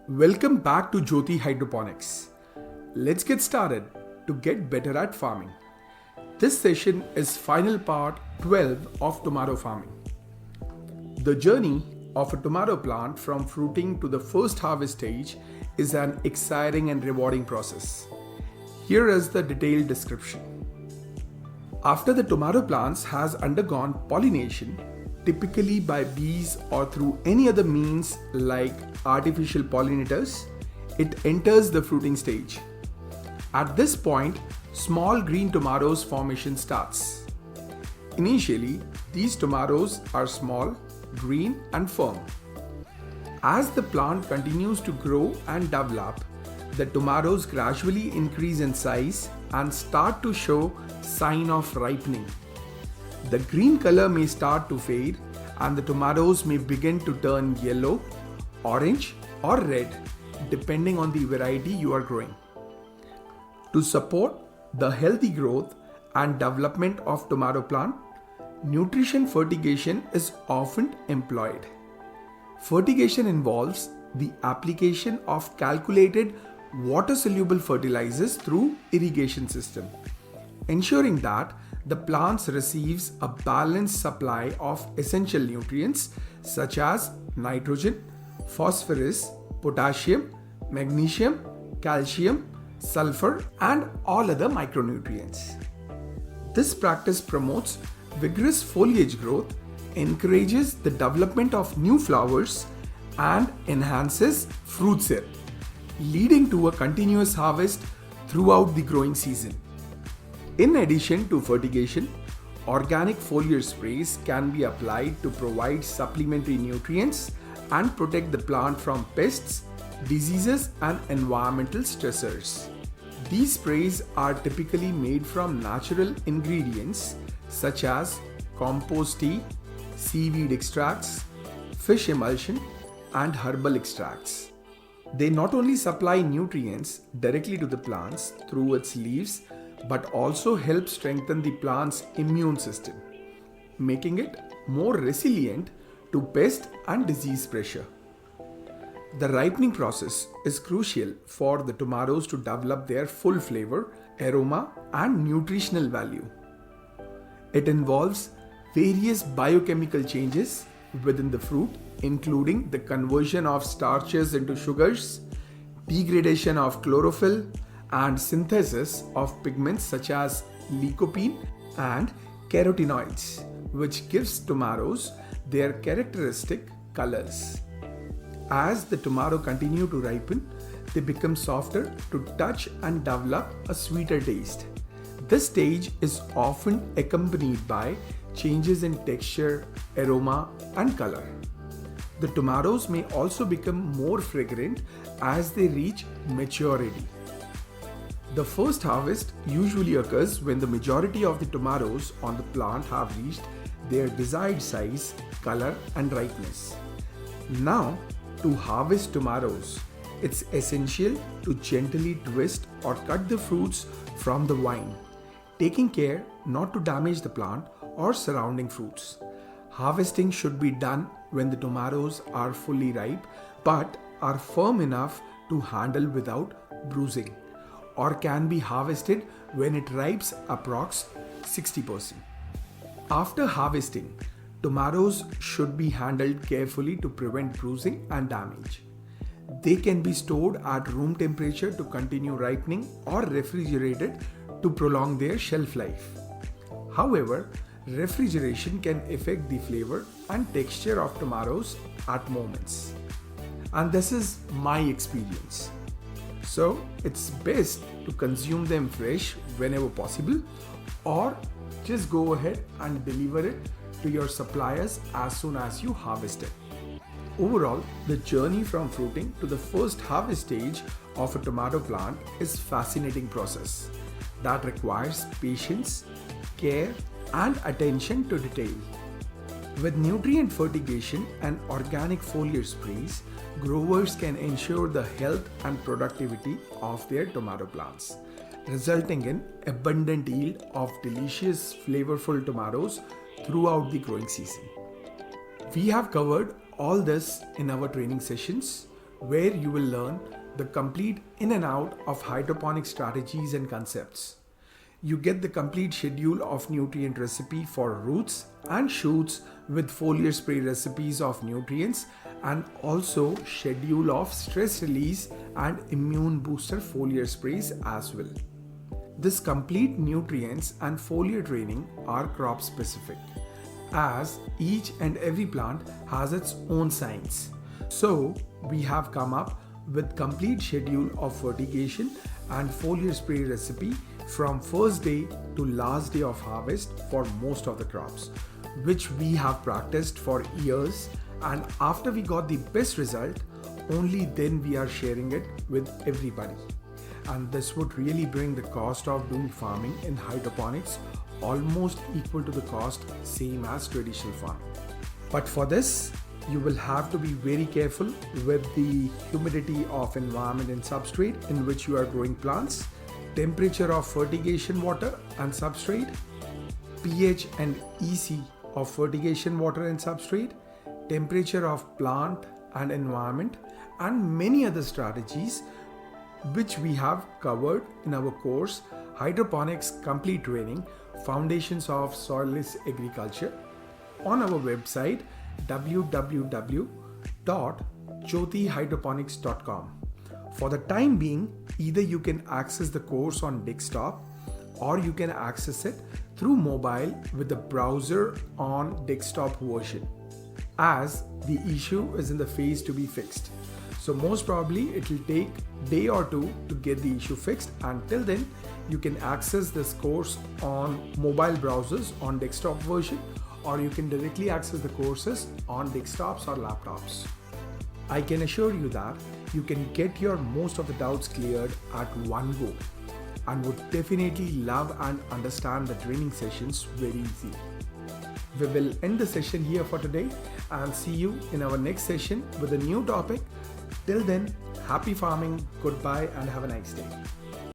Welcome back to Jyoti Hydroponics. Let's get started to get better at farming. This session is final part 12 of tomato farming. The journey of a tomato plant from fruiting to the first harvest stage is an exciting and rewarding process. Here is the detailed description. After the tomato plants has undergone pollination, typically by bees or through any other means like artificial pollinators, it enters the fruiting stage. At this point, small green tomatoes formation starts. Initially, these tomatoes are small, green and firm. As the plant continues to grow and develop, the tomatoes gradually increase in size and start to show sign of ripening. The green color may start to fade and the tomatoes may begin to turn yellow, orange or red depending on the variety you are growing. To support the healthy growth and development of tomato plant, nutrition fertigation is often employed. Fertigation involves the application of calculated water-soluble fertilizers through irrigation system, ensuring that the plants receives a balanced supply of essential nutrients such as nitrogen, phosphorus, potassium, magnesium, calcium, sulfur and all other micronutrients. This practice promotes vigorous foliage growth, encourages the development of new flowers and enhances fruit set, leading to a continuous harvest throughout the growing season. In addition to fertigation, organic foliar sprays can be applied to provide supplementary nutrients and protect the plant from pests, diseases and environmental stressors. These sprays are typically made from natural ingredients such as compost tea, seaweed extracts, fish emulsion and herbal extracts. They not only supply nutrients directly to the plants through its leaves, but also help strengthen the plant's immune system, making it more resilient to pest and disease pressure. The ripening process is crucial for the tomatoes to develop their full flavor, aroma, and nutritional value. It involves various biochemical changes within the fruit, including the conversion of starches into sugars, degradation of chlorophyll, and synthesis of pigments such as lycopene and carotenoids, which gives tomatoes their characteristic colors. As the tomato continue to ripen, they become softer to touch and develop a sweeter taste. This stage is often accompanied by changes in texture, aroma, and color. The tomatoes may also become more fragrant as they reach maturity. The first harvest usually occurs when the majority of the tomatoes on the plant have reached their desired size, color, and ripeness. Now, to harvest tomatoes, it's essential to gently twist or cut the fruits from the vine, taking care not to damage the plant or surrounding fruits. Harvesting should be done when the tomatoes are fully ripe but are firm enough to handle without bruising, or can be harvested when it ripes approx 60%. After harvesting, tomatoes should be handled carefully to prevent bruising and damage. They can be stored at room temperature to continue ripening or refrigerated to prolong their shelf life. However, refrigeration can affect the flavor and texture of tomatoes at moments. And this is my experience. So it's best to consume them fresh whenever possible, or just go ahead and deliver it to your suppliers as soon as you harvest it. Overall, the journey from fruiting to the first harvest stage of a tomato plant is a fascinating process that requires patience, care, and attention to detail. With nutrient fertigation and organic foliar sprays, growers can ensure the health and productivity of their tomato plants, resulting in abundant yield of delicious, flavorful tomatoes throughout the growing season. We have covered all this in our training sessions where you will learn the complete in and out of hydroponic strategies and concepts. You get the complete schedule of nutrient recipe for roots and shoots with foliar spray recipes of nutrients, and also schedule of stress release and immune booster foliar sprays as well. This complete nutrients and foliar training are crop specific, as each and every plant has its own science. So we have come up with complete schedule of fertigation and foliar spray recipe from first day to last day of harvest for most of the crops, which we have practiced for years, and after we got the best result, only then we are sharing it with everybody. And this would really bring the cost of doing farming in hydroponics almost equal to the cost same as traditional farming. But for this, you will have to be very careful with the humidity of environment and substrate in which you are growing plants, temperature of fertigation water and substrate, pH and EC of fertigation water and substrate, temperature of plant and environment, and many other strategies which we have covered in our course Hydroponics Complete Training Foundations of Soilless Agriculture on our website www.jyotihydroponics.com. For the time being, either you can access the course on desktop or you can access it through mobile with the browser on desktop version, as the issue is in the phase to be fixed. So most probably it will take a day or two to get the issue fixed. Until then, you can access this course on mobile browsers on desktop version, or you can directly access the courses on desktops or laptops. I can assure you that you can get your most of the doubts cleared at one go, and would definitely love and understand the training sessions very easily. We will end the session here for today and see you in our next session with a new topic. Till then, happy farming, goodbye, and have a nice day.